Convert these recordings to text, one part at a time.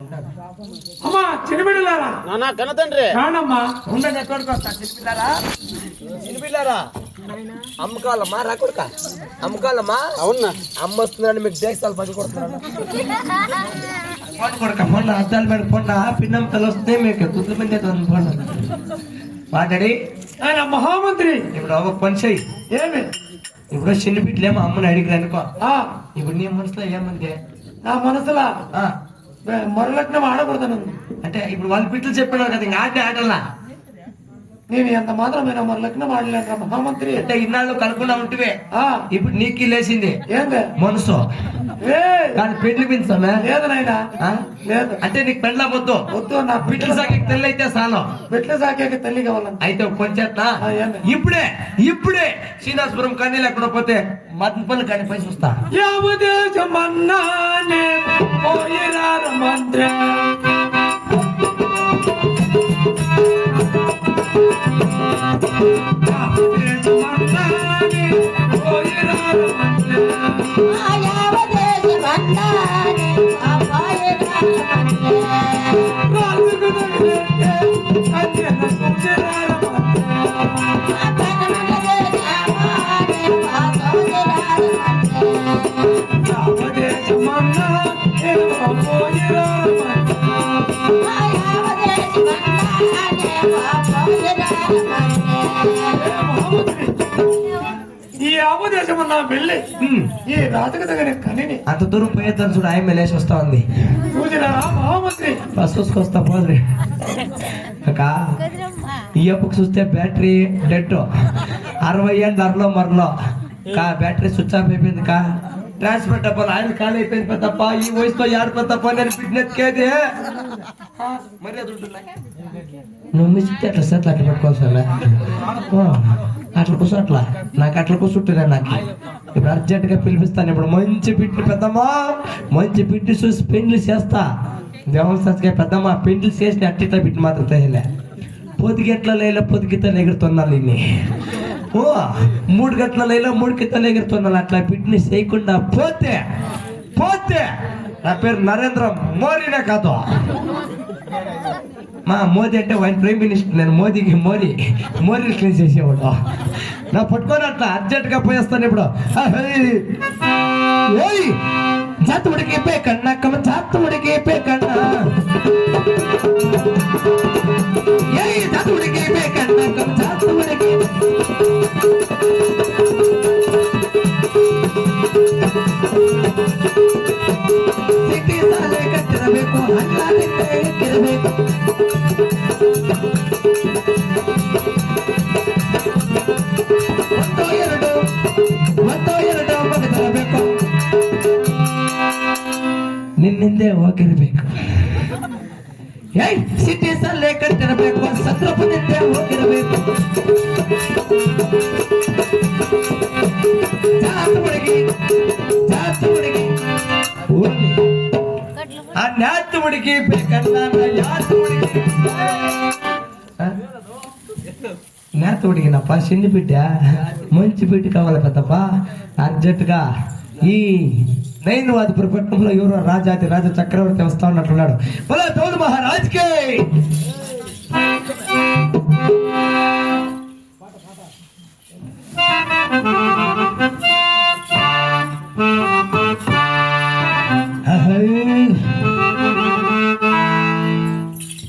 అమ్మా చిన్నపిల్లారా నానా కనతండ్రి రానమ్మా ఉండండి తోడుకొస్తా చిన్నపిల్లారా అమ్మకాలమ్మా రా కొడుక అమ్మకాలమ్మా అవునా అమ్మ వస్తుందండి మీకు దేశాలు పది కొడుతున్నాడు కొడుక మొన్న అద్దాల మీద పొండ పిన్నం తల వస్తే మీకు కుదురు మంది పొండ మాట్లాడి ఆయన మహామంత్రి ఇప్పుడు ఒక పని చెయ్యి ఏమి ఇప్పుడు చిన్న బిడ్డలేమో అమ్మని అడిగి అనుకో ఆ ఇప్పుడు నీ మనసులో ఏమంటే నా మనసులా మరలగ్నం ఆడకూడతాను అంటే ఇప్పుడు వాళ్ళ బిడ్డలు చెప్పినారు కదా ఇంకా ఆటే ఆటలా నేను ఎంత మాత్రమేనా మరలగ్నం ఆడలేను మహామంత్రి అంటే ఇన్నాళ్ళు కలుపుకుండా ఉంటువే ఆ ఇప్పుడు నీకు లేచింది ఏంది మనసు కానీ పెళ్లి పెంచామే లేదు నాయనా లేదు అంటే నీకు పెళ్ళ వద్దు వద్దు నా బిడ్డలు సాకి తెల్లి అయితే చాలు బిడ్డలు సాకాక తల్లి కావాలంట అయితే కొంచెం ఏంది? ఇప్పుడే శ్రీనివాసపురం కానీ లేకుండా పోతే మద్నపల్లి కానీ పై చూస్తా యావదేశమన్నానే పోయిరార మంత్రి యావదేశమన్నానే పోయిరార మంత్రి నాలుగు దగ్గరే కన్యన సుందరార ఈ ఆపదేశం నా వెళ్ళి ఈ రాజుకు దగ్గర కనిని అంత దూరం పోయేద్దాం చూడు ఆయన లేచి వస్తా ఉంది చూసినారా మహామంత్రి బస్ చూసుకొస్తా పోద్రి అక్క ఈ అప్పుకు చూస్తే బ్యాటరీ డెడ్ 60 ఏళ్ళు అరలో మరలో కా బ్యాటరీ స్విచ్ ఆఫ్ అయిపోయింది కా ట్రాన్స్ఫర్ డబ్బాలు ఆయన ఖాళీ అయిపోయింది తప్ప ఈ వయసులో ఏడుపో తప్ప నేను ఫిట్నెస్ మరి నువ్వు మిస్టే అట్లా సెట్లు అట్లా పెట్టుకోవాలి అట్లా కూర్చో అట్లా నాకు అట్లా కూర్చుంటున్నా నాకు ఇప్పుడు అర్జెంట్ గా పిలిపిస్తాను ఇప్పుడు మంచి పిట్టి పెద్దమ్మా మంచి పిట్టి చూసి పెండ్లు చేస్తా దేవుని సచ్చిగా పెద్దమ్మా పెండ్లు చేసి అట్టిట్లా పిట్టి మాత్రం తేలే పొదిగెట్ల లేలో పొదిగితలు ఎగురుతున్నాను ఇన్ని ఓ 3 గంటల లేలో 3 గిత్తలు ఎగురుతున్నాను అట్లా పిట్టిని చేయకుండా పోతే నా పేరు నరేంద్ర మోడీనే కాదు మా మోదీ అంటే ఆయన ప్రైమ్ మినిస్టర్ నేను మోదీ క్లీన్ చేసేవాడు నా పట్టుకొని అట్లా అర్జెంట్ గా పోయేస్తాను ఇప్పుడు జాతముడికి పేకన్నా జాతముడికి పేకన్నా జాతముడికి పేకన్నా జాతముడికి ಕಟ್ಟಿರಬೇಕು ಹಣ್ಣಾಗಿರಬೇಕು ಒಂದೋ ಎರಡು ಮಗದಿರಬೇಕು ನಿನ್ನಿಂದೆ ಹೋಗಿರ್ಬೇಕು ಸಿಟೀಸ್ ಅಲ್ಲೇ ಕಟ್ಟಿರಬೇಕು ಸಂದರ್ಭದಿಂದೆ ಹೋಗಿರಬೇಕು ಜಾತು ಹುಡುಗಿ ಆ ನ್ಯಾತು ಹುಡುಗಿ ಬೇಕಲ್ಲ న్యాత ఉడిగినప్ప చిన్ని బిడ్డ మంచి బిడ్డ కావాలి పెద్దప్ప అర్జెంట్ గా ఈ నైన్వాదిపుర పట్టణంలో ఎవరో రాజాది రాజా చక్రవర్తి వస్తా ఉన్నట్టున్నాడు తోడు మహారాజ్కి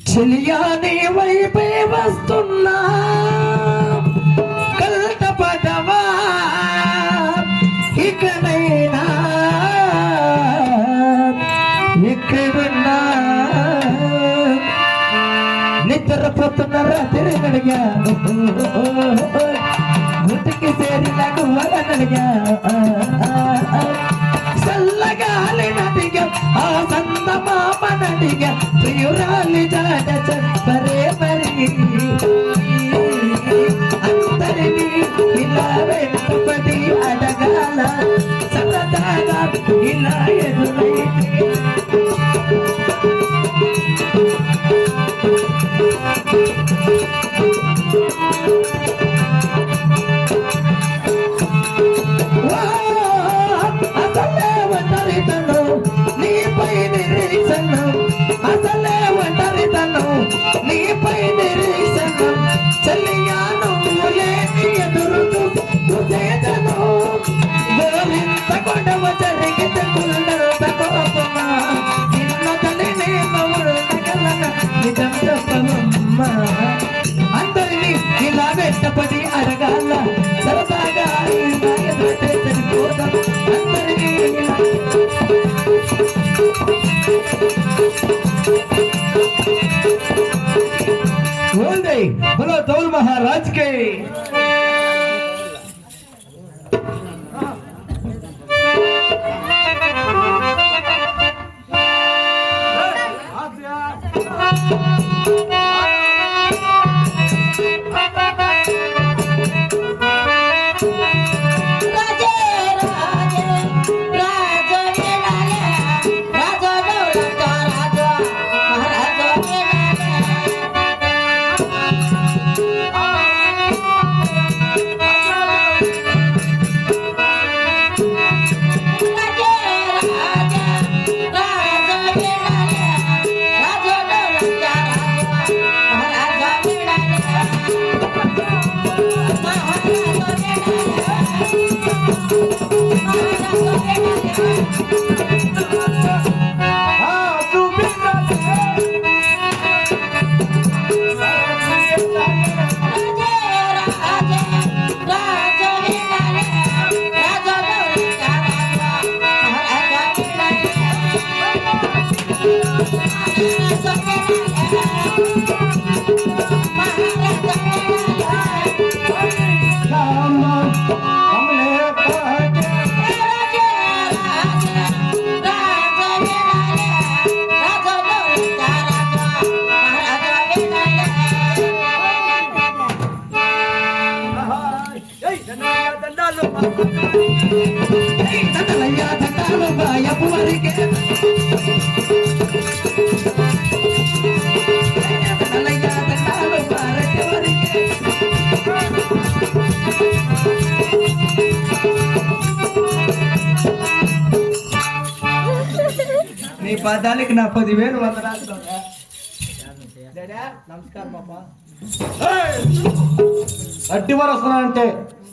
చెలియాని వైపే వస్తున్నా కల్ట పదవా ఇకనైనా ఎక్కడున్నా నిద్రపోతున్న రాత్రి నడిగా గుర్తుకి చేరినకు వదనడిగా చల్లగాలి నడిగా ఆ సందమామ నడిగా ప్రియురాలి జాడ చెప్పరే మరి అందరినీ ఇలా వెంటపడి అడగాల సరదాగా ఇలా ఎదురైతే అసలే వందరితను నీపై నిరీక్షణ నీపై నిరీక్షణం చెల్లియా నువ్వు లేని ఎదురు చూసేదను గోవింద గొడవ జరిగితే కుళ్ళంత కోపమా నిన్న తల్లి నేను ఉండగలన నిజం చెప్పనమ్మా అందరినీ ఇలా వెంటపడి అడగాల సరదాగా ఇలా ఎదుటే సరిపోదాం అందరినీ ఇలా बोलो दौल महाराज के నీ పదానికి నా 10,000 వందనాలు. నమస్కారం బాబా. అడ్డి వారు వస్తున్నా అంటే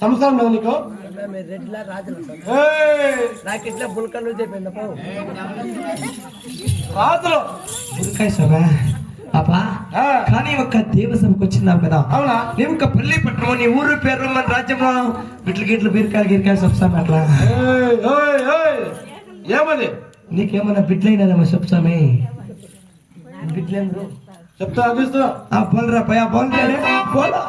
సంసారం లేదు నీకు. రెడ్లా రాజులు నాకు ఇట్లా బుల్కలు చెప్పింది రాజులు బుల్కాయ సభా పాపా. కానీ ఒక దేవసభకు వచ్చినావు కదా. అవునా? నీవు ఒక పల్లి పట్టణం నీ ఊరు పేరు మన రాజ్యంలో గిట్లు బీరకాయలు గిరికాయలు చెప్తాను అట్లా. ఏమది నీకేమన్నా బిడ్డలైనదేమో చెప్తామే. బిడ్డలేంద్రు చెప్తా అందిస్తున్నా. పోలరా పై పోలా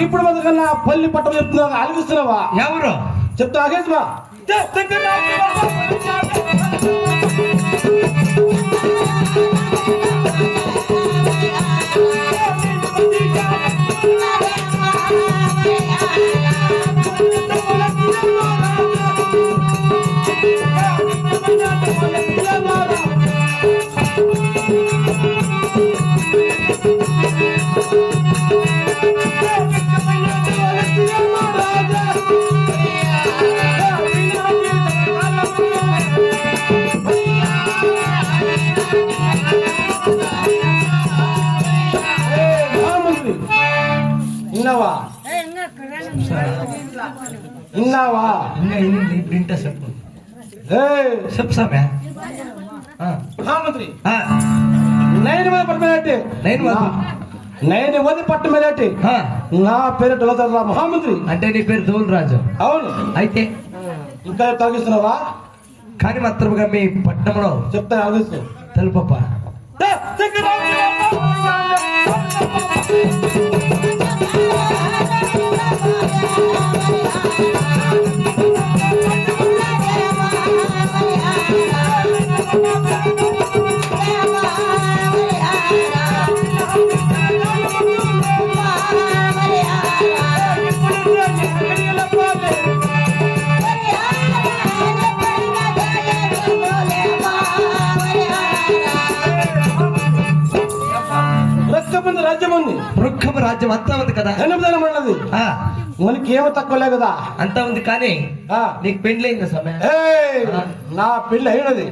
ఇప్పుడు మొదలకన్నా పల్లి పట్టం చెప్తున్నా ఆలోచిస్తున్నావా? ఎవరు చెప్తా ఆగేసిమా. విన్నావా? ప్రింటర్ చెప్పు చెప్పు సామె. మహామంత్రి నైన్ పడిపోయినట్టే నైన్ నేను ఇవ్వది పట్టు మీదేటి ఆ, నా పేరు డొలదర్రా మహామంత్రి. అంటే నీ పేరు దోల్ రాజు. అవును. అయితే ఇంకా తాగిస్తున్నావా? కానీ మాత్రముగా మీ పట్టణంలో చెప్తా ఆలోచిస్తూ తెలుపప్ప. రక్తమంది రాజ్యం ఉంది, వృక్షము రాజ్యం అంతా ఉంది కదా. ఎనిమిదనం ఉన్నది, ఆ, మనకేమో తక్కువలే కదా. అంతా ఉంది కానీ ఆ, నీకు పెండ్లైంది సమయం. ఏయ్, నా పెళ్ళి అయినది.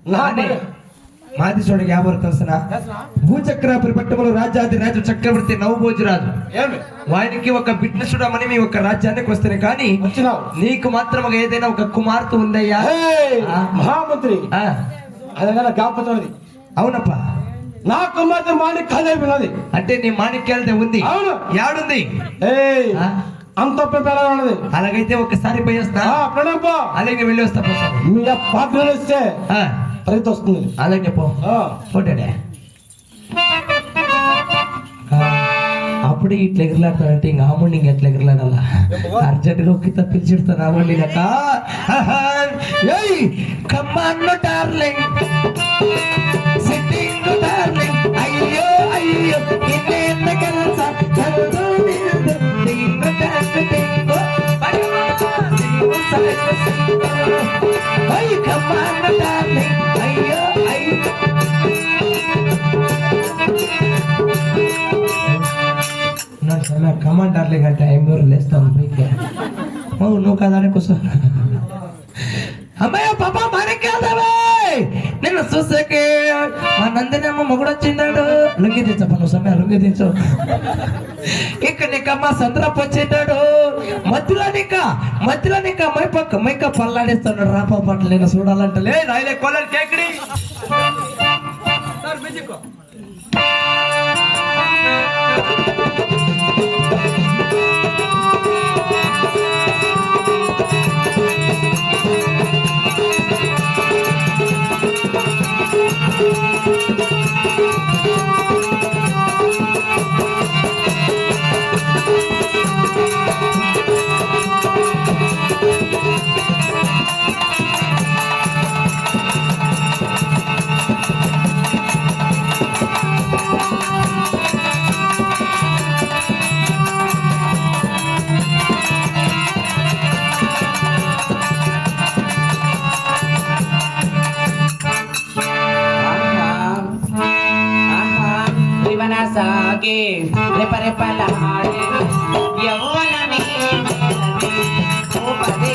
నా మాది చూడ యాభై తెలుసిన భూచక్రాపురి పట్టణంలో రాజాది రాజు చక్రవర్తి నవభోజు రాజు ఏమి వానికి ఒక బిడ్డ చూడమని మీ ఒక రాజ్యానికి వస్తేనే కానీ వచ్చినావు. నీకు మాత్రం ఒక ఏదైనా ఒక కుమార్తె ఉందయ్యా? ఏయ్, ఆ. మహామంత్రి ఆ, అదన్నా జ్ఞాపకం. అవునప్పా. నా కుమార్తె మాణిక్ కాదైపోయినది. అంటే నీ మాణిక్యాలదే ఉంది. అవును. యాడుంది? ఏయ్, ఆ, అంత పెద్దగా ఉన్నది. అలాగైతే ఒకసారి పోయి వస్తా. ప్రణాంప అలాగే వెళ్ళి వస్తా పో. మీ పాత్రలు ఇస్తే ఆ, ఫలితం వస్తుంది. అలాగే పో. ఆ, పోటాడే అప్పుడే ఇట్లా ఎగిరిలాడతాడంటే ఇంకా ఆముండి ఇంక ఎట్లా ఎగిరిలాడాలా? అర్జెంట్ గా ఒక్క పిలిచిడతాను ఆముండి లెక్క. కమ్మన్ను డార్లింగ్, సిట్టింగ్ డార్లింగ్, అయ్యో అయ్యో ఇన్నేళ్ళ కలస కలదు నిండు టింగు టాంగు టింగు పడివా సింగు సైకు సింగు. అయ్య కమ్మన్ను డార్లింగ్, అయ్యో అయ్యో. కమాండ్ డార్లింగ్ అంటే ఐదు లేస్తాను పైకి. నువ్వు కదా కూర్చో. అమ్మాయి పాప మాణిక్యాలదేవే నిన్ను చూసాకే మా నందినేమో మొగుడు వచ్చిండాడు. లుంగి దించప్ప నువ్వు సమయం లుంగి దించు. ఇక్కడ నీకమ్మ సంద్రపు వచ్చిండాడు. మధ్యలో నీక మైక పల్లాడిస్తాడు. రాపా పట్ల నేను చూడాలంటలే నాయలే కొలని కేకడి. ಸಾಗೆ ರೆಪರೆಪಲಾಡೆ ಯೌವನನೇ ಓ ಪದೇ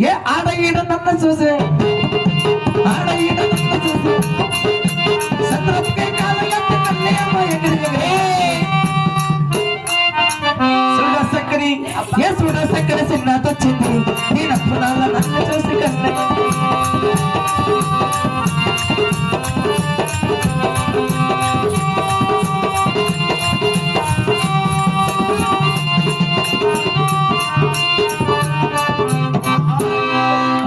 ఏ ఆడ ఈడ నన్ను చూసే ఆడ ఈడ నన్ను చూసే సంద్రపుకే కాలయత్తి కన్నేమ ఎగిరిగే సుడ సక్కరి ఏ సుడ సక్కరి చిన్నతొచ్చింది నేను పునాల నన్ను చూసి కన్నే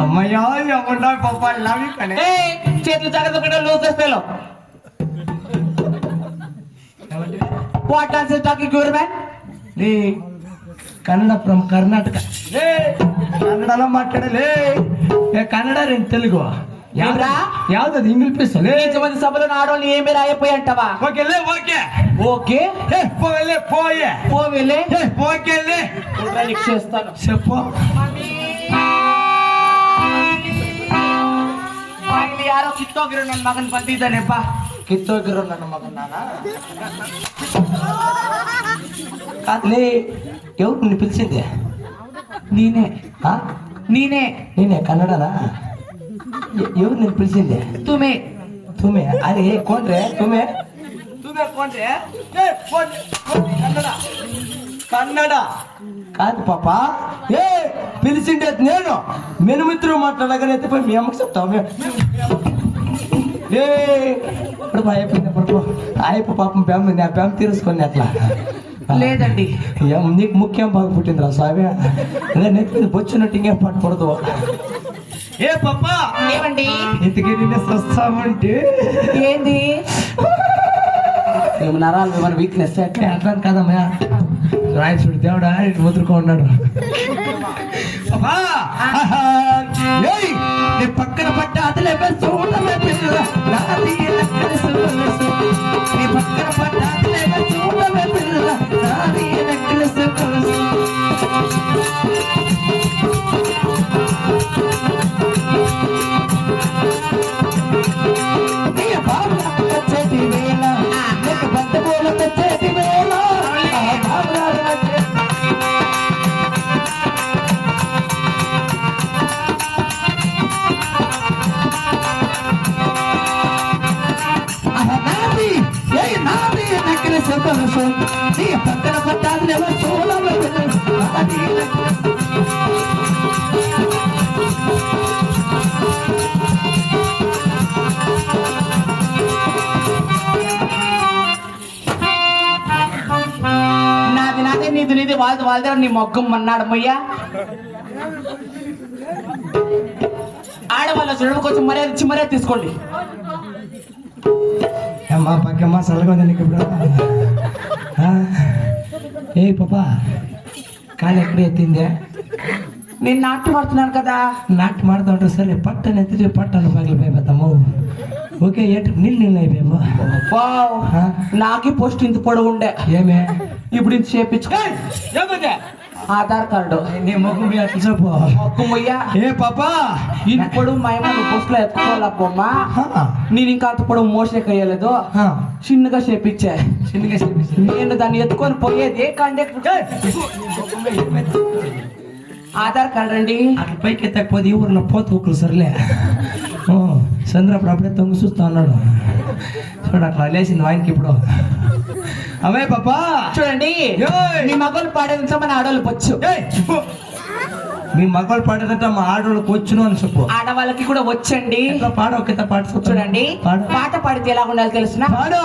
అమ్మయ్యా ఎవడా పాప లవ్ కనే చేతులు జాగ్రత్త పెట్టా లూజ్ చేస్తాలో what are talking your man లే కన్నడ ఫ్రమ్ కర్ణాటక లే కన్నడలో మాట్లాడలే ఏ కన్నడ రెండు తెలుగు ఏమ్రా? యాವ್ದది ఇంగ్లీష్ లే ఇంతమంది సభలో ఆడవాళ్ళు ఏమి రాయిపోయి అంటావా ఓకే లే ఓకే ఓకే ఏ పోలే పోయే పోవేలే ఏ ఓకే లే నీకు చేస్తాను చెప్పు ಇಲ್ಲಿ ಯಾರೋ ಕಿತ್ತೋಗಿರೋ ನನ್ನ ಮಗನ್ ಬಂದಿದ್ದಾನೆಪ್ಪ ಕಿತ್ತೋಗಿರೋ ನನ್ನ ಮಗನ కాదులే ఎవరు నిన్ను పిలిచింది ನೀನೇ ఆ? ನೀನೇ నేనే కన్నడనా ఎవరు నిన్ను పిలిచింది ತುಮೆ తుమే అరే కోన్రే తుమే తుమే కోన్రే కన్నడ కన్నడ కాదు పాప ఏ పిలిచిండేది నేను మెనుమిత్రులు మాట్లాడగానే ఎత్తిపోయి మీ అమ్మకి చెప్తావు ఏ ఇప్పుడు అయిపోయింది ఇప్పుడు అయిపో పాపం ప్యామ్ నా ప్యామ్ తీరుసుకొని అట్లా లేదండి నీకు ముఖ్యం బాగా పుట్టిందిరా స్వామి అదే నెత్తి బొచ్చినట్టు ఇంకేం పట్టుకూడదు ఏ పాప ఏమండి ఇంతకీ నిన్నే వస్తామంటే ఏంది ఏమి నరాలు ఏమైనా వీక్నెస్ అట్లా కదమ్మా రాయచుడు దేవుడా ఇటు ముద్రుకో ఉన్నాడు ఏయ్, నీ పక్కన పట్ట అదిలే చూడమే పిల్ల నాది ఎనక్కడి సొగసు. నీ పక్కన పట్ట అదిలే చూడమే పిల్ల నాది ఎనక్కడి సొగసు. నీ బాబులకు వచ్చేటి వేళ నీకు బంధువులకు వచ్చేటి వేళ ఆ బాబురాలు వచ్చే నాది ఏ నాది నక్కల సొగసు. నీ పక్కన పట్టాలి ఎవరు చూడమే పిల్ల నాది ఎనక్కడి నాది నాదే నీది నీది వాళ్ళది వాళ్ళదే నీ మొగ్గం అన్నాడు మొయ్యా ఆడవాళ్ళ చూడడం కొంచెం మర్యాద ఇచ్చి మర్యాద తీసుకోండి అమ్మా పక్కమ్మా చల్లగా ఉంది నీకు ఇప్పుడు ఏ పాప కాలు ఎక్కడ ఎత్తిందే నేను నాట్యం పడుతున్నాను కదా నాటు ಮಾಡ್ತಾ ಉಂಟು ಸರಿ ಪಟ್ಟನೆ ಎತ್ತಿದ್ರೆ ಪಟ್ಟನ ಬಾಗಿಲು ಬೈಬತ್ತಮ್ಮ ఓకే ఏంటి నీళ్ళు అయిపోయాము వావ్ నాకి పోస్ట్ ఇంత పొడవు ఉండే ఏమే ఇప్పుడు ఇంత చేపించుకో ఆధార్ కార్డు నీ మొగ్గు మీ అట్లా చెప్పు మొక్క మొయ్య ఏ పాపా ఇంత పొడవు మా ఏమో నువ్వు పోస్ట్ లో ఎత్తుకోవాలమ్మా నేను ఇంకా అంత పొడవు మోసే కయ్యలేదు చిన్నగా చేపించా చిన్నగా చెప్పేసి నేను దాన్ని ఎత్తుకొని పోయేది కండక్టర్ ఆధార్ కార్డు రండి అట్లా పైకి ఎత్తకపోతే ఈ ఊరిలో పోతు ఊకులు సర్లే చంద్రప్పుడు అప్పుడే తొంగి చూస్తా ఉన్నాడు చూడు అట్లా లేచింది వాయిన్కి ఇప్పుడు అవే పాపా చూడండి ఏయ్! మీ మగలు పాడేది మన ఆడవాళ్ళు వచ్చు మీ మగవాళ్ళు పాడేదంటే మా ఆడవాళ్ళకి వచ్చును అని చెప్పు ఆడవాళ్ళకి కూడా వచ్చండి ఎట్లా పాడ ఒక పాట చూడండి పాడు పాట పాడితే ఎలా ఉండాలి తెలిసిన పాడు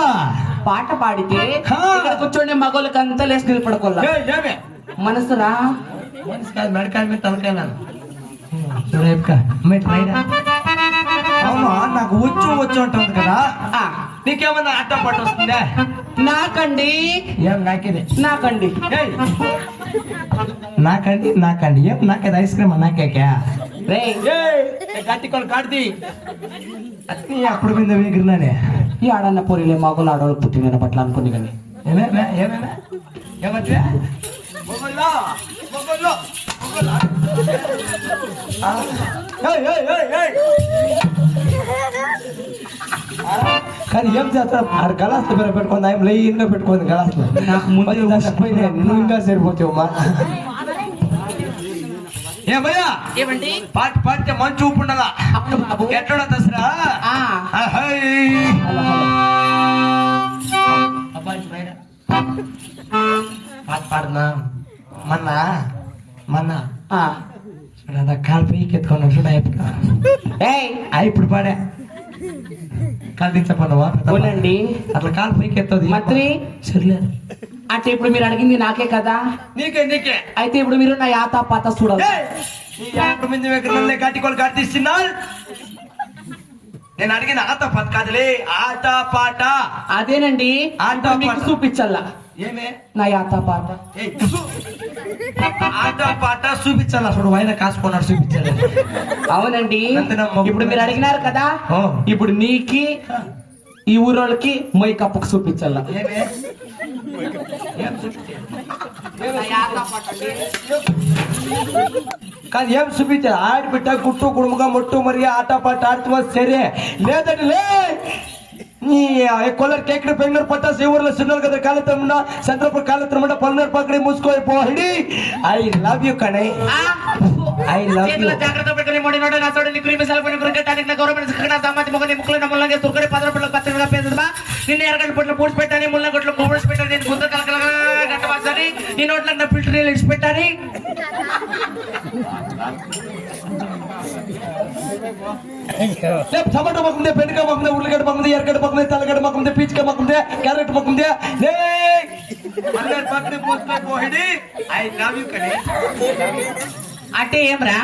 పాట పాడితే హా. ఇక్కడ కూర్చోండి మగోళ్ళకి అంతా లేచి నిలబడుకోవాలా ఏమే మనసురా మనసు కాదు మెడకాయ మీద తలకాయ చూడక ట్రైడా అవును నాకు వచ్చు ఉంటుంది కదా ఆ, నీకేమన్నా అడ్డ పట్టు వస్తుందా నాకండి ఏం నాకేది నాకండి ఏయ్! నాకండి ఏం నాకేది ఐస్ క్రీమ్ నాకేకా రే గట్టికొని కాడిది అట్నీ అప్పుడు మీద ఎగిరినానే ఈ ఆడన్న పొరిలే మగోళ్ళు ఆడవాళ్ళు పుట్టిన పట్ల అనుకుని కానీ ఏమేమే ఏమంటే మొగల్లో ఏయ్ కానీ ఏం చేస్తాం ఆడ గలాస్లో పెట్టుకుంది ఆయన లైన్గా పెట్టుకుంది గలాస్లో నాకు ముందే పోయినా నువ్వు ఇంకా సరిపోతావు మా ఏ భయ్యా ఏమండి పాట పాడితే మంచి ఊపు ఉండాలా అప్పుడు బాబు ఎట్లా దసరా ఆ, పాట పాడనా మొన్న ఆ. చూడ కాలు పైకి ఎత్తుకున్నా చూడ ఏయ్ ఇప్పుడు పాడా కాలు దించపన్నావా అవునండి అట్లా కాలు పైకి ఎత్తది మంత్రి సర్లేదు అంటే ఇప్పుడు మీరు అడిగింది నాకే కదా నీకే అయితే ఇప్పుడు మీరు నా యాత పాత చూడాలి గట్టికోలు కట్టిస్తున్నారు నేను అడిగిన ఆట పాట కాదులే ఆట పాట అదేనండి ఆట అంటే మీకు పాట. చూపించాలా ఏమే నా యాత పాట ఏయ్, ఆట పాట చూపించాలి అసలు ఆయన కాసుకున్నాడు చూపించాలి అవునండి నందనమ్మ. ఇప్పుడు మీరు అడిగినారు కదా ఓ. ఇప్పుడు నీకి ఈ ఊరోళ్ళకి మై కప్పుకు చూపించాలా ఏమే ఏం చూపించాలి? కానీ ఏం చూపించారు ఆడిబిడ్డ గుట్టు కుడుముగా ముట్టు మరి ఆట పాట ఆడుతూ సరే లేదండి లే నీ కొల్లర్ కేకడ బెంగళూరు పట్టాసి ఊర్లో సిన్నోరు కదా కాలత్రముండ చంద్రపూర్ కాలత్రముండ పల్నాడు పక్కడి మూసుకోయి పోహడి ఐ లవ్ యూ కణే ఐ లవ్ యూ జాగ్రత్త పెట్టుకుని మొడి నోట నా సోడి క్రీమ్ సాల్ పని క్రికెట్ నా గవర్నమెంట్ కన్నా సమాజం మొగని ముక్కలు నమ్మలంగా తుర్కడి 10 రూపాయలకు పచ్చడిగా పేదమా నిన్న ఎరగంట పొట్ల పూడ్చి పెట్టాని ముళ్ళ గొట్ల పూడ్చి పెట్టాని నేను గుద్ద కలకలగా గట్టవాసని నీ నోట్ల నా ఫిల్టర్ నీళ్ళు ఇచ్చి పెట్టాని టమాటో పక్కుందే బెండకాయ పక్కుందే ఉల్లిగడ్డ పక్కుందే ఎర్రగడ్డ పక్కుందే తెల్లగడ్డ పక్కుందే పీచికాయ పక్కుందే క్యారెట్ పక్కుందే పల్నాడు పక్కడి మూసుకొని పోహడి ఐ లవ్ యూ కనే అంటే ఏమరా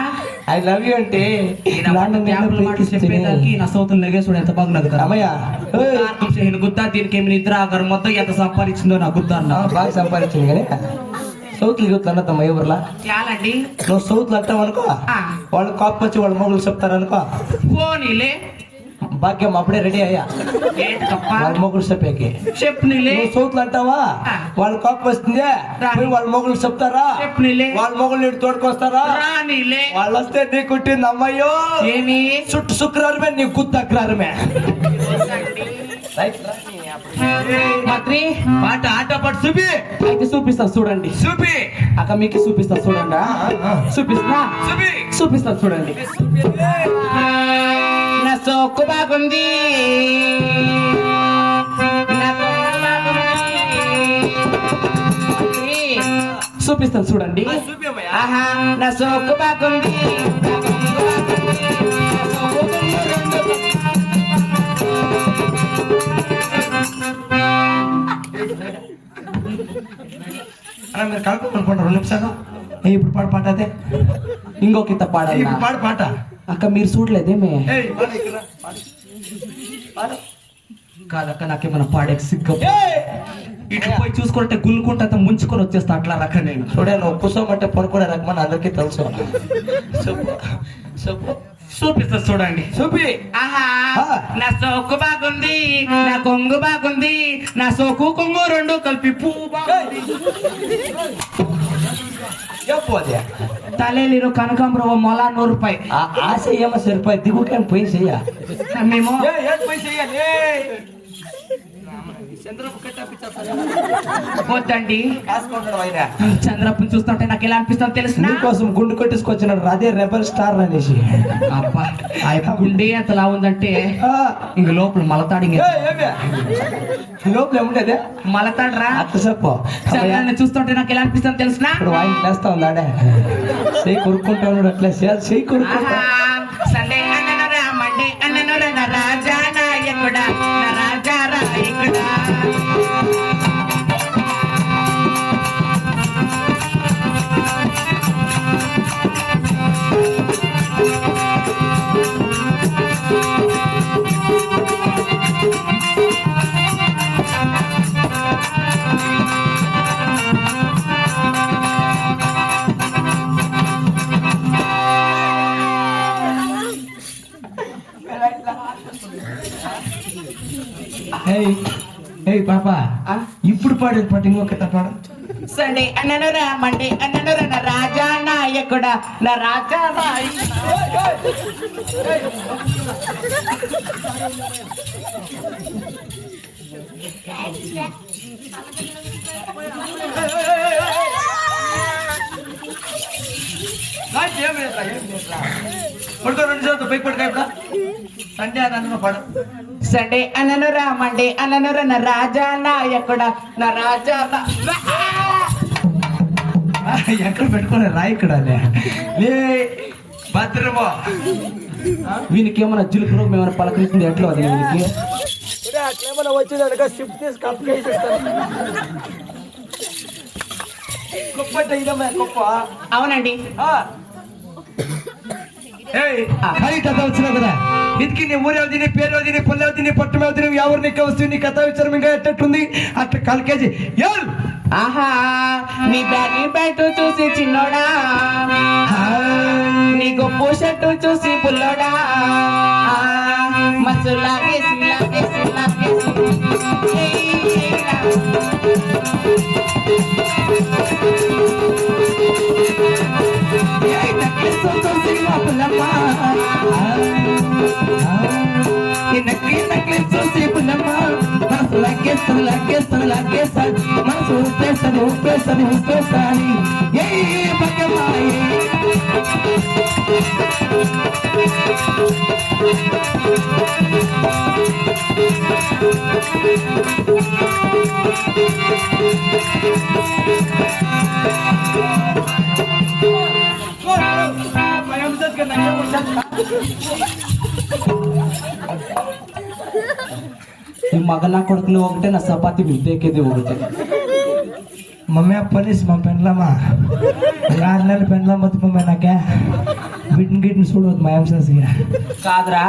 ఐ లవ్ యూ అంటే చెప్పేదానికి నా సౌతులు లగేసుడు ఎంత బాగున్నది కదా అమ్మయ్య గుద్దా దీనికి ఏమి నిద్ర ఆగారు మొత్తం ఎంత సంపాదించిందో నా గుద్దా అన్న బాగా సంపాదించింది కానీ సౌత్లు యూత్ అన్నదమ్మా ఎవరులా చాలండి నువ్వు సౌత్లు అంటావు అనుకో ఆ. వాళ్ళు కాపు వచ్చి వాళ్ళ మొగులు చెప్తారనుకో పోనీలే భాగ్యం అప్పుడే రెడీ అయ్యా ఏంటి తప్ప వాళ్ళ మొగులు చెప్పేకి చెప్పు నీలే నువ్వు సౌత్లు అంటావా ఆ. వాళ్ళు కాపు వస్తుందే పోయి వాళ్ళ మొగులు చెప్తారా చెప్పు నీలే వాళ్ళ మొగులు నీడు తోడుకొస్తారా రానీలే వాళ్ళు వస్తే నీ కుట్టింది అమ్మయ్యో ఏమి చుట్టు శుక్రవారమే నీ గుద్దు అక్రారమే మంత్రి పాట ఆట పాట చూపి అయితే చూపిస్తాను చూడండి చూపి అక్క మీకు చూపిస్తాను చూడండి చూపిస్తా చూపి చూపిస్తాను చూడండి నా సోకు బాగుంది నా సోకు బాగుంది. మంత్రి, చూపిస్తాను చూడండి చూపి అమ్మయ్య. ఆహా నా సోకు బాగుంది నా కొంగు బాగుంది, నా సోకు రెండు. అలా మీరు కలుపుకుంటారు 2 నిమిషాలు ఇప్పుడు పాట పాట అదే ఇంకొక ఇంత పాడాలి ఇప్పుడు పాట పాట అక్క మీరు చూడలేదేమే ఏయ్, పాడు ఇక్కడ, పాడు. పాడు. కాదక్క నాకేమైనా పాడే సిగ్గు ఏయ్, ఇటు పోయి చూసుకుంటే గుల్లుకుంటే ముంచుకొని వచ్చేస్తా అట్లా రక నేను చూడే నువ్వు కూర్చోమంటే పడుకునే రకమని అందరికీ తెలుసు చెప్పు చెప్పు చూపిస్తా చూడండి చూపి ఆహా ఆ. నా సోకు బాగుంది నా కొంగు బాగుంది నా సోకు కొంగు రెండు కలిపి పువ్వు బాగుంది చెప్పు అదే తలేలిరు కనకాంబరం మొల 100 రూపాయి ఆ ఆశ ఏమో సరిపోయి దిగుకేం పోయి చెయ్య మేము ఏం పని చెయ్యాలి వద్దండి కాసుకుంటాడు ఆయన చంద్రప్పని చూస్తుంటే నాకు ఎలా అనిపిస్తుందో తెలుసు నీకోసం గుండు కొట్టేసుకొచ్చినాడు అదే రెబల్ స్టార్ అనేసి అబ్బా ఆ యొక్క గుండె ఎంతలా ఉందంటే ఆ, ఇంక లోపల మలతాడి ఏయ్, ఏమే? ఈ లోపల ఏముండేదే మలతాడరా అత్త చెప్పు చంద్రాన్ని చూస్తుంటే నాకు ఎలా అనిపిస్తుందో తెలుసునా ఇప్పుడు వాయిన్ చేస్తా ఉన్నాడే చెయ్యి కొరుక్కుంటా ఉన్నాడు అట్లా చెయ్యి కొరుక్కుంటా సండే అన్నరా మండే అన్నరా నా రాజా నాయకుడా నా రాజా రాయకుడా ఏయ్ ఏయ్ పాప ఆ? ఇప్పుడు పాడేది పాట ఇంకొక పాడు సండే అన్నను రా మండే అన్నను రా నా రాజా నాయకుడా నా రాజా పడుకో 2 నిమిషాలు పైకి పడుకో ఇప్పుడు సండే అన్న పడు సండే అన్నను రా మండే అన్నను రా నా రాజా నాయకుడా నా రాజా ఎక్కడ పెట్టుకునే రాయి ఇక్కడ లే భద్రమో వీనికి ఏమన్నా జిలుపు రోగం ఏమైనా పలకరిస్తుంది ఎట్లా అది వీనికి అట్లేమన్నా వచ్చిందనక షిఫ్ట్ చేసి కంప్లీట్ గొప్ప ఇదమ్మా గొప్ప అవునండి బయట వచ్చినావు కదా ఇంటికి నీ ఊరేవది నీ పేరు నీ పల్లెవది నీ పట్టమేవది నువ్వు ఎవరు నీకు వస్తుంది నీ కథ విచారం ఇంకా ఎట్టట్టుంది అట్లా కలికేజీ ఆహా నీ బ్యాగ్ బ్యాట్ చూసి చిన్నోడా నీ గొప్ప షర్టు చూసి పుల్లోడా మసు లాగేసి లాగేసి లాగేసి మనసు ఉప్పేసని ఉప్పేసని ఉప్పేసని ఏ భగవాయి ఈ మగ నా కొడుకులు ఒకటే నా చపాతి విద్యకేది ఒకటే మమ్మీ పోలీస్ మా పెండ్లమ్మా 6 నెలలు పెండ్లం బతుకమ్మ నాకే బిడ్ని గిడ్ని చూడవద్దు మా ఎంసెస్గా కాదురా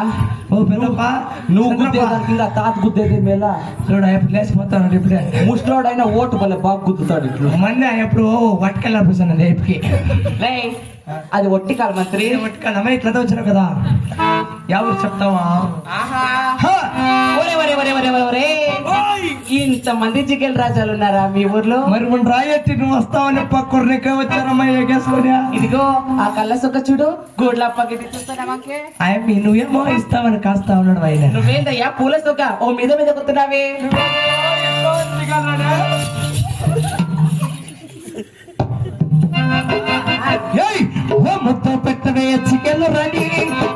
ఓ పెద్దప్పా నువ్వు గుద్దేదానికి ఇంకా తాత గుద్దేది మేళ చూడ ఎప్పుడు లేచిపోతాను ఇప్పుడే ముసలోడైనా ఓటు భలే బాగా గుద్దుతాడు ఇట్లు మొన్న ఎప్పుడు వట్కెళ్ళాల్సి రేపుకి లే అది ఒట్టి కాదు మంత్రి వట్కెళ్ళమ్మా ఇట్లా వచ్చినావు కదా ఎవరు చెప్తావా ఒరే ఒరే ఒరే ఒరే ఒరే ఇంతమంది చికెన్ రాజాలు ఉన్నారా మీ ఊర్లో మరి మన రాయట్టి నువ్వు వస్తావని పక్కనే వచ్చారమ్మా ఎగేసుకున్నా ఇదిగో ఆ కళ్ళ సొక్క చూడు గోడ్లప్పకి చూస్తారా మాకే ఆయమ్మి నువ్వేమో ఇస్తావని కాస్తా ఉన్నాడు ఆయన నువ్వేందయ్యా పూల సొక్క ఓ మీద మీద కొత్తున్నావే ముద్ద పెట్టవే చికెన్ రాని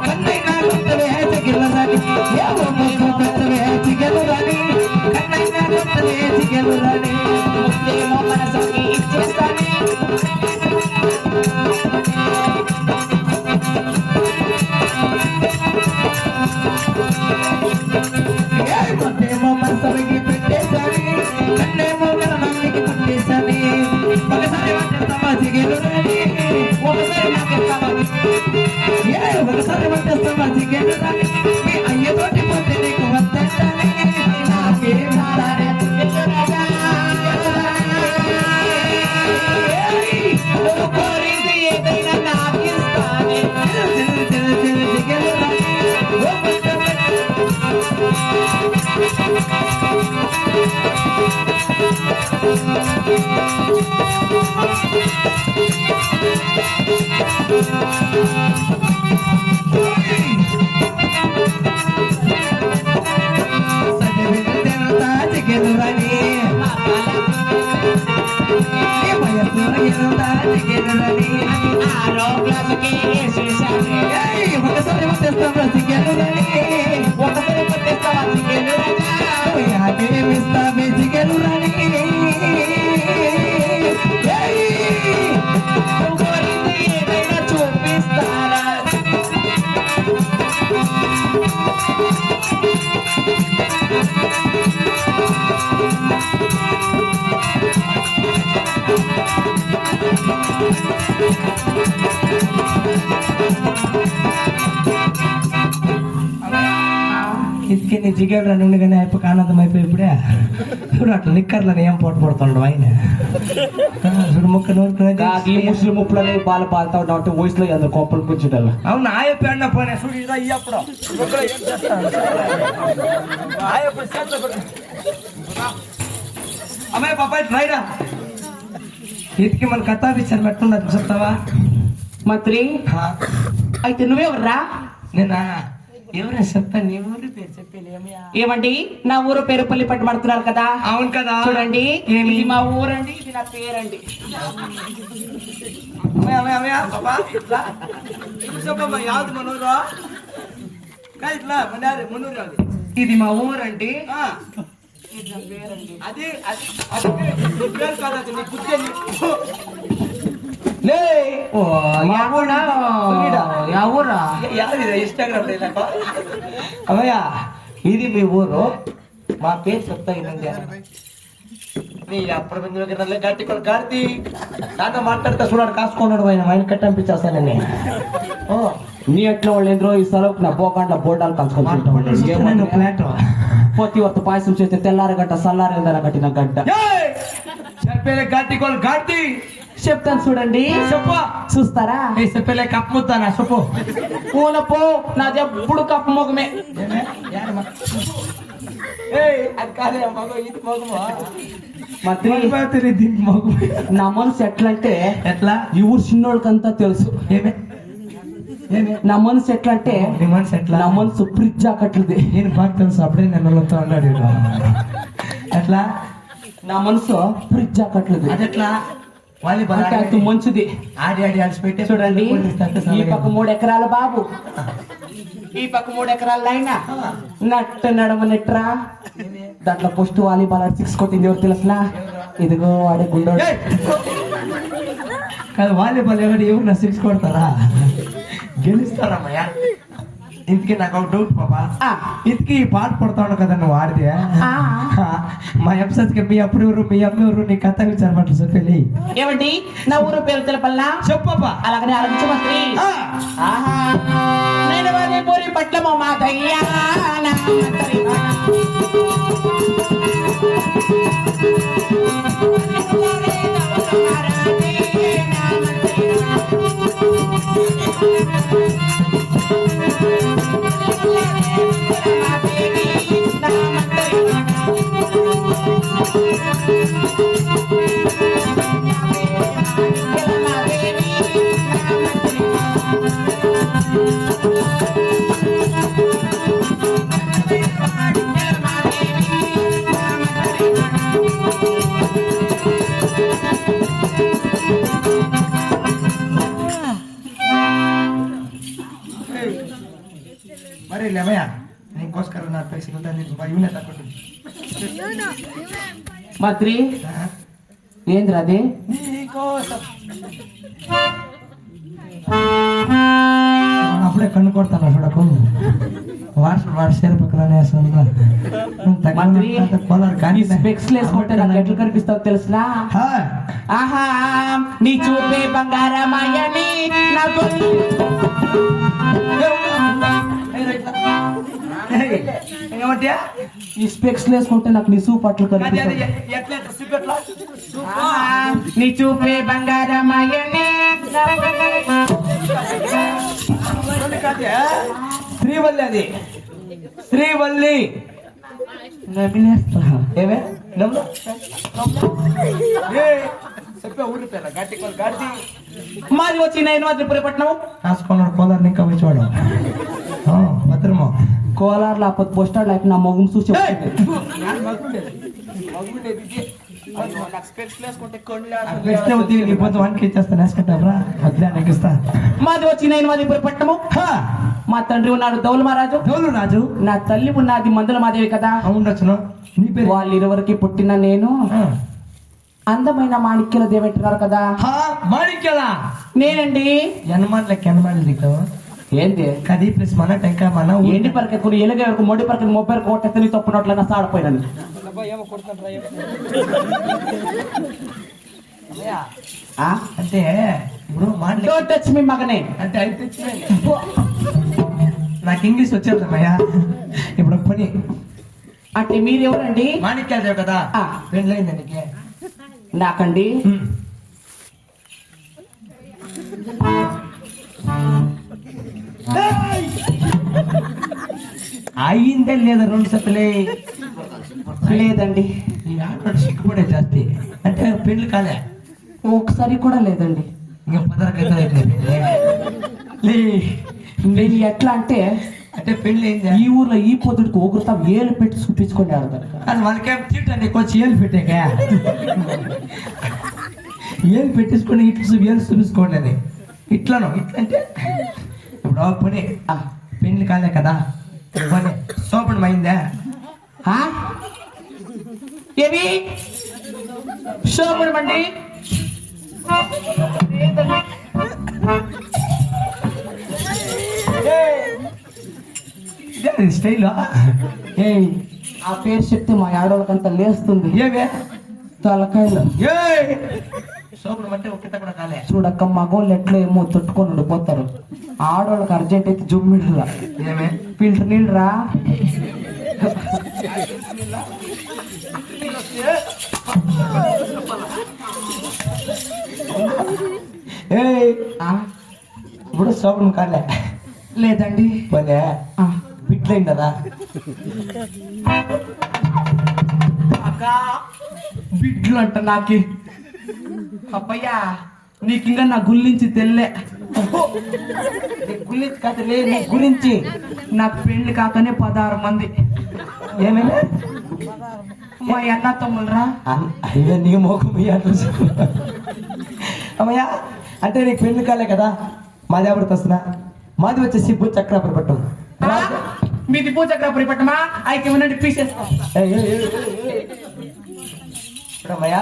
కన్నైనా కొట్టవే చికెన్ రాని ముద్ద పెట్టవే చికెన్ రాని కన్నైనా కొట్టవే చికెన్ రాని ముద్దేమో మనసుకి ఇచ్చేస్తానే ముద్దేమో మనసుకి పెట్టేసాని కన్నేమో కరణానికి పట్టేసాని ఒకసారి వంటేస్తావా చికెన్ రాని ఒకసారి వంటేస్తావా చికెన్ రాని మీ అయ్యతోటి పోతే నీకు వద్దంటాని నాకేం కోరింది ఏదైనా నాకిస్తానే ఆరో క్లాసుకి వేసేసానే ఒకసారి వచ్చేస్తావా చికెన్ రాని ఒకసారి కొట్టేస్తావా చికెన్ రాజా ఇస్తావే చికెన్ రాని కోరింది ఏదైనా చూపిస్తారా ఇదికే నీ చికెన్ రాని ఉండగానే అయిపోయి ఆనందం అయిపోయి ఇప్పుడే చూడు అట్లా నిక్కర్లని ఏం పోటు పడుతుండవు ఆయన చూడు ముక్క ఈ ముస్లిం ముప్పులని బాలు పాలుతా ఉంటా ఉంటే వయసులో అందరు కోపలు కూర్చుంటారు అవును ఆయప్ప అన్న పోనీ చూడు ఇలా అయ్యప్పుడు అమ్మాయి పాప రైరా ఇదికి మన కథాభిచ్చారు పెట్టున్నది చెప్తావా? మంత్రి అయితే నువ్వెవర్రా? నేనా ఎవరైనా చెప్తాను, నీ ఊరి పేరు చెప్పేలేమయ్యా? ఏమండి, నా ఊరు పేరు పల్లిపట్టు పడుతున్నారు కదా. అవును కదా. చూడండి, ఏమి? ఇది మా ఊరండి, ఇది నా పేరండి. యావది మనూరు ఇట్లా మనూరు అది. ఇది మా ఊరండి. అది పేరు కాదు, అది నీ బుద్ధి. లే ఓ యావుడా యావురా ఇన్స్టాగ్రామ్ అవయ్యా, ఇది మీ ఊరు, మా పేరు చెప్తా ఇదండి. నీ అప్పుడు గట్టి కూడా గాడిది నాతో మాట్లాడితే చూడాడు కాసుకున్నాడు, ఆయన మైండ్ కట్టంపించేస్తానని. ఓ నీ ఎట్లా వాళ్ళు ఎందరో ఈ సెలవుకి నా బోకాండ్ల బోర్డాలు కలుసుకుంటాను. ఫ్లాట్ పోతి వత్త పాయసం చేస్తే తెల్లారి గడ్డ సల్లారి కట్టిన గడ్డ. చెప్పేలే గట్టి కూడా గాడిది చెప్తాను చూడండి. చెప్పు. చూస్తారా? చెప్పలే కప్పుతానా చెప్పు. పూలపో నాది ఎప్పుడు కప్పు మొగమే. అది కాదే మగ, ఇది మగమా? మంత్రి, నా మనసు ఎట్లా అంటే ఎట్లా? ఈ ఊరు చిన్నోళ్ళకంతా తెలుసు. ఏమే ఏమే నా మనసు ఎట్లా అంటే, నీ మనసు ఎట్లా? నా మనసు ఫ్రిడ్జ్ జాకెట్లది. నేను బాగా తెలుసు, అప్పుడే నెలలతో అన్నాడు. ఎట్లా? నా మనసు ఫ్రిడ్జ్ జాకెట్లది. అది ఎట్లా? వాలీబాల్ అంటే అది మంచిది. ఆడి ఆడి ఆడిసి పెట్టి చూడండి, ఈ పక్క 3 ఎకరాల బాబు, ఈ పక్క 3 ఎకరాల అయినా నట్ట నడమ నెట్రా. దాంట్లో పోస్ట్ వాలీబాల్ 6 కొట్టింది ఎవరు తెలుసునా? ఇదిగో వాడే గుండోడు. కాదు, వాలీబాల్ ఎవరు నా 6 కొడతారా? గెలుస్తారమ్మయ్యా. ఇంతకీ నాకు ఒక డౌట్ పాపా, ఇంతకీ ఈ పాట పడతా ఉన్నావు కదా నువ్వు ఆడితే, మా ఎపిసోడ్కి మీ అప్పుడు ఎవరు, మీ అమ్మ ఎవరు, నీ కథ విచారపట్లు చెప్పేది ఏమండి, నా ఊరు పేరు తెలపల్లా? చెప్పబ్బా. అలాగనే ఆలోచించు మంత్రి. నేను వారి పూరి పట్లమో మా దయ్యా నా మంత్రి. మరి లేవయ్యా, నీకోస్కర నా పైసలు ఇవన్నీ తక్కువ. మంత్రి, ఏంద్ర అది? అప్పుడే కన్ను కొడతాను చూడకు. వాడు షేర్ పక్కన స్పెక్స్ వేసుకుంటే నాకు ఎట్లా కనిపిస్తావు తెలుసునా? ఆహా, నీ చూపే బంగారమాయని నాకు ఏమంటా? ఈ స్పెక్స్ వేసుకుంటే నాకు నీ చూపు అట్లా కనిపిస్తావు. నీ చూపే బంగారమాయని శ్రీవల్లి, అది శ్రీవల్లి. ఏమే చెప్పే ఊరి పేరు గట్టి గాడిది. మాది వచ్చి నేను త్రిపురపట్నం. రాసుకున్నాడు కోలార్ ఇంకా వచ్చాడు భద్రమా. కోలార్ లేకపోతే బస్ స్టాండ్ లేకపోతే నా మొగం చూసి వానికి ఇచ్చేస్తాను, వేసుకుంటారా? వద్దా నీకు ఇస్తా. మాది వచ్చి నేను త్రిపురపట్నము. మా తండ్రి ఉన్నాడు దౌలు మహారాజు. దౌలు రాజు. నా తల్లి ఉన్నది మందుల మాదేవి కదా. అవునొచ్చును. నీ పేరు? వాళ్ళు 20కి పుట్టిన నేను అందమైన మాణిక్యాల దేవెట్టారు కదా. మాణిక్యాల నేనండి. ఎనమాటలకి ఎనమాటలు దిగుతావా? ఏంది కది ప్లస్ మన టెంకా మన ఎండి పరకెక్కుని ఎలుగ వరకు మొడి పరక 30 కోటెత్తని తప్పునట్లు నా సాడిపోయినాను. అంటే ఇప్పుడు డోంట్ టచ్ మీ మగనే. అంటే అయితే నాకు ఇంగ్లీష్ వచ్చేదమ్మయ్యా. ఇప్పుడు పని అంటే మీరెవరండి? మాణిక్యాల దేవు కదా. పెళ్ళైంది నీకు? నాకండి అయ్యిందే లేదా 2 సెట్లే లేదండి. ఈ ఆటో సిగ్గుపడే జాస్తి. అంటే పెళ్లి కాలే ఒకసారి కూడా లేదండి. ఇంకా 15 అయితే నేను ఎట్లా అంటే అంటే పెళ్లి అయిందా? ఈ ఊర్లో ఈ పొద్దుడికి ఒకరితో వేలు పెట్టి చూపించుకొని ఆడతారు. అది వాళ్ళకేం తింటండి కొంచెం ఏళ్ళు పెట్టాక ఏళ్ళు పెట్టేసుకొని ఇట్లు ఏళ్ళు చూపించుకోండి అని ఇట్లా అంటే ఇప్పుడు పని పెళ్లి కాలే కదా పని సోపడం అయిందా? ఏమి శోభనం అండి? స్టైల్ ఏయ్, ఆ పేరు చెప్తే మా ఆడవాళ్ళకంతా లేస్తుంది. ఏమే తలకాయలు సోపడం అంటే ఒక్కట కూడా కాలే. చూడక్క మగోళ్ళు ఎట్లా ఏమో తొట్టుకొని ఉండిపోతారు, ఆడవాళ్ళకి అర్జెంట్ అయితే జుమ్మిడ్రా ఏమే ఫిల్టర్ నీళ్ళు రా. ఇప్పుడు సోపడం కాలే లేదండి. పనే బిట్లైంది కదా అక్క బిడ్లు అంట నాకి. అబ్బయ్యా నీకు ఇంకా నా గురించి తెల్లే. గురించి కథలే, నీ గురించి. నాకు పెళ్లి కాకనే 16 మంది. ఏమేమి మా అన్న తమ్ముళ్ళరా. అయ్యా నీ మోకం అమ్మయ్యా అంటే నీకు పెళ్లి కాలే కదా. మాది ఎవరికి వస్తున్నా? మాది వచ్చేసి భూ చక్రాపురి పట్టం. మీది పూచక్రాపురి పట్టమా? అయితే ఉన్నట్టు పీసెస్. ఇప్పుడు అమ్మయ్యా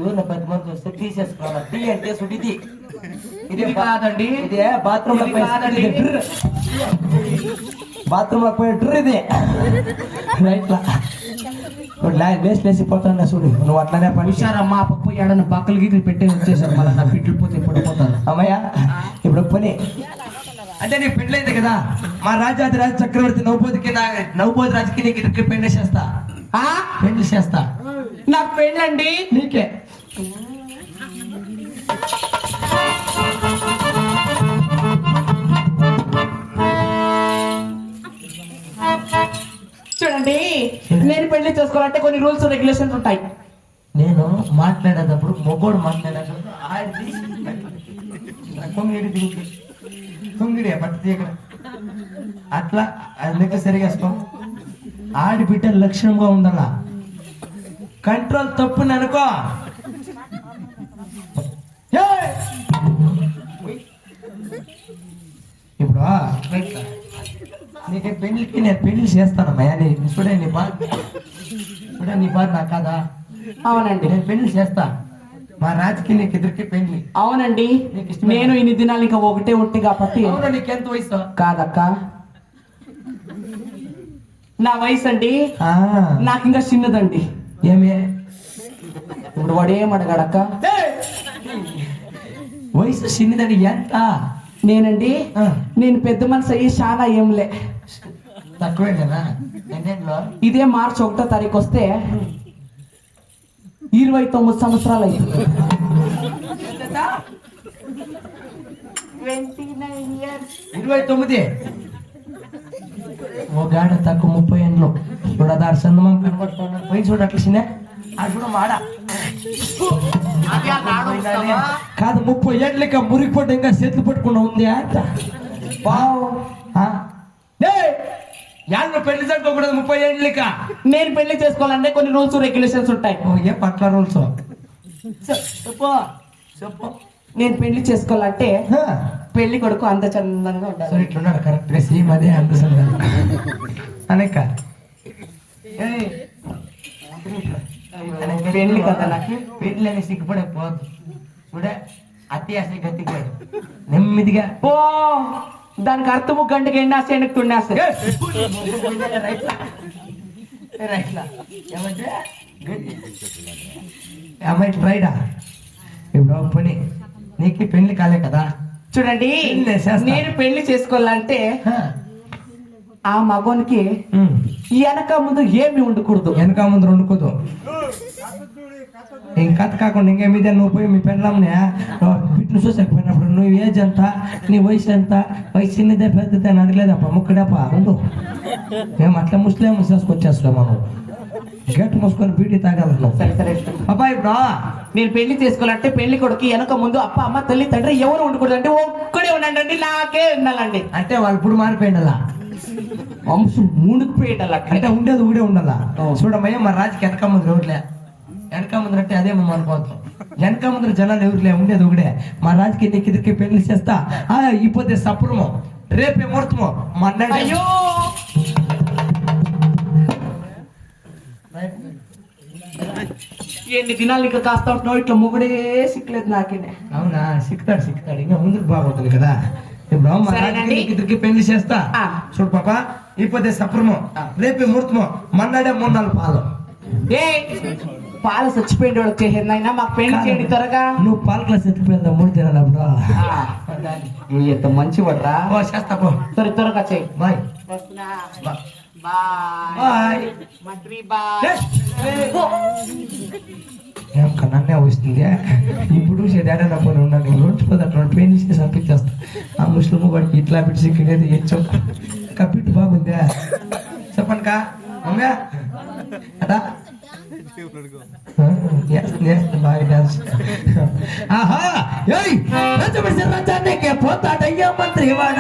ఊరిలో 10 మంది వస్తే తీసేసుకోవాలి. టీ అంటే సుడిది. ఇది కాదండి, ఇదే బాత్రూమ్ లో కాదండి. బాత్రూమ్ లో పోయి డ్ర్ ఇది రైట్లా వేస్ట్ వేసిపోతున్నా చూడు. నువ్వు అట్లానే మా పప్పు ఏడన్నా బక్కలు గీకలు పెట్టే వచ్చేసారు. మళ్ళీ నా బిడ్డలు పోతే పడిపోతాను. అమ్మయ్య ఇప్పుడు పని అంటే నీకు పెళ్ళైంది కదా. మా రాజాది రాజు చక్రవర్తి నవబోధి రాజుకి నీకు ఇద్దరికి పెళ్లి చేస్తా. పెళ్లి చేస్తా. నాకు పెళ్ళండి. నీకే చూడండి, నేను పెళ్లి చేసుకోవాలంటే కొన్ని రూల్స్ రెగ్యులేషన్స్ ఉంటాయి. నేను మాట్లాడేటప్పుడు మొగోడు మాట్లాడేటప్పుడు ఆడిది తుంగిడి పట్టి అట్లా అందుకే సరిగేస్తాం. ఆడి బిడ్డ లక్షణంగా ఉండాలా. కంట్రోల్ తప్పు అనుకో ఇప్పుడు నీకు పెళ్లికి నేను పెళ్లి చేస్తానమ్మా. చూడే నీ బాధ, చూడే నీ బాధ నాకు కాదా? అవునండి, నేను పెళ్లి చేస్తా. మా రాజుకి నీకు ఎదురుకి పెళ్లి. అవునండి. నేను ఇన్ని దినాలు ఇంకా ఒకటే ఉంటే కాబట్టి. నీకెంత వయసు? కాదక్క, నా వయసు అండి ఆ, నాకు ఇంకా చిన్నదండి. ఏమే ఇప్పుడు వాడు ఏమడగాడక్క? వయసు చిన్నదని ఎంత? నేనండి, ఆ, నేను పెద్ద మనసు అయ్యి చాలా ఏంలే. తక్కువే కదా. ఎన్నేళ్ళు? ఇదే మార్చి 1వ తారీఖు వస్తే 29 సంవత్సరాలు అయింది. 29 ఓ గాడ తక్కువ 30 ఏళ్ళు. చూడదారు చందమం కనబడుతున్నాడు. పోయి చూడ అట్లా చిన్న అది కూడా మాడ కాదు. 30 ఏళ్ళకి మురిగిపోటు ఇంకా చేతులు పట్టుకున్నా ఉంది అంట. యాళ్ళు పెళ్లి చదువుకోకూడదు 30 ఏళ్ళక. నేను పెళ్లి చేసుకోవాలంటే కొన్ని రూల్స్ రెగ్యులేషన్స్ ఉంటాయి. ఏ పట్ల రూల్స్ చెప్పు చెప్పు. నేను పెళ్లి చేసుకోవాలంటే పెళ్లి కొడుకు అంత చందంగా ఉండాలి. ఇట్లున్నాడు కరెక్ట్ గా సేమ్ అదే అందుతుంది అనక. పెళ్లి కదా నాకు. పెళ్లి అని సిగ్గుపడే పోదు. చూడే అత్యాశ గతిపోయాడు నెమ్మదిగా. ఓ దానికి అర్థము గంటకి ఎండాసే వెనక్కి తుండేస్తే ఏమంటే అమ్మాయి రైడా. ఇప్పుడు పని నీకు పెళ్లి కాలే కదా. చూడండి, నేను పెళ్లి చేసుకోవాలంటే ఆ మగోనికి వెనక ముందు ఏమి ఉండకూడదు. వెనక ముందు వండుకోదు. ఇంకా కాకుండా ఇంకా మీద నువ్వు పోయి మీ పెళ్ళాంనే బిడ్డను చూసకపోయినప్పుడు నువ్వు ఏజ్ ఎంత, నీ వయసు ఎంత, వయసు చిన్నదే పెద్దదే అని అడగలేదప్ప. ముక్కడేపా ఉండు. మేము అట్లా ముస్లిం చేసుకొచ్చేస్తున్నాం. మనం గట్టి మూసుకొని బీటీ తాగాలన్నాం. సరే సరే అబ్బాయి ఇప్పుడు నేను పెళ్లి చేసుకోవాలంటే పెళ్లి కొడుకు వెనక ముందు అప్ప అమ్మ తల్లి తండ్రి ఎవరు ఉండకూడదు అంటే ఒక్కడే ఉండండి, నాకే ఉండాలండి. అంటే వాళ్ళు ఇప్పుడు మారిపోయింది అలా వంశం మూడుకుపోయేటల్లా అంటే ఉండేది ఊడే ఉండాలా. చూడమయ్య మా రాజుకి వెనక ముందు ఎవరులే, వెనక ముందర అంటే అదే మేము అనుకోవద్దు. వెనక ముందర జనాలు ఎవరులే, ఉండేది ఒకడే. మా రాజుకి నీకిద్దరికి పెళ్లి చేస్తా ఇపోతే సపురము రేపే ముహూర్తము మన్నాడు. అయ్యో ఎన్ని దినాలు ఇంకా కాస్త ఉంటున్నావు, ఇట్లా మొగుడే సిక్కలేదు నాకే. అవునా, సిక్కుతాడు ఇంకా ముందుకు బాగుంటుంది కదా. ఇప్పుడు మా సరేనండి. రాజుకి నీకిద్దరికి పెళ్లి చేస్తా. ఆ. చూడు పాప, ఇపోతే సపురము రేపే ముహూర్తము మన్నాడే 3-4 పాలు. ఏ పాలు చచ్చిపోయింది వాడు చేసేది నాయనా, మాకు పెళ్లి చేయండి త్వరగా. నువ్వు పాల క్లాస్ ఎత్తిపోయిందా 3 తినాలి అప్పుడు. నువ్వు ఎంత మంచి వాడరా. చేస్తా పో. త్వరగా చేయి. Bye bye bye. మంత్రి బాయ్. ఏం కన్నా వస్తుంది ఇప్పుడు డాడీ నా పోయి ఉన్నాను. రోడ్డుపోతే అట్లా పెయిన్ చేసి పంపించేస్తా. ఆ ముస్లిం వాడికి ఇట్లా పెట్టి సిక్కినది ఏం కప్పిట్టు బాగుందా చెప్పండి కా మమ్మీ అదా బాగా డాన్స్. ఆహా రాజా పోతాడయ్యా మంత్రి వాడ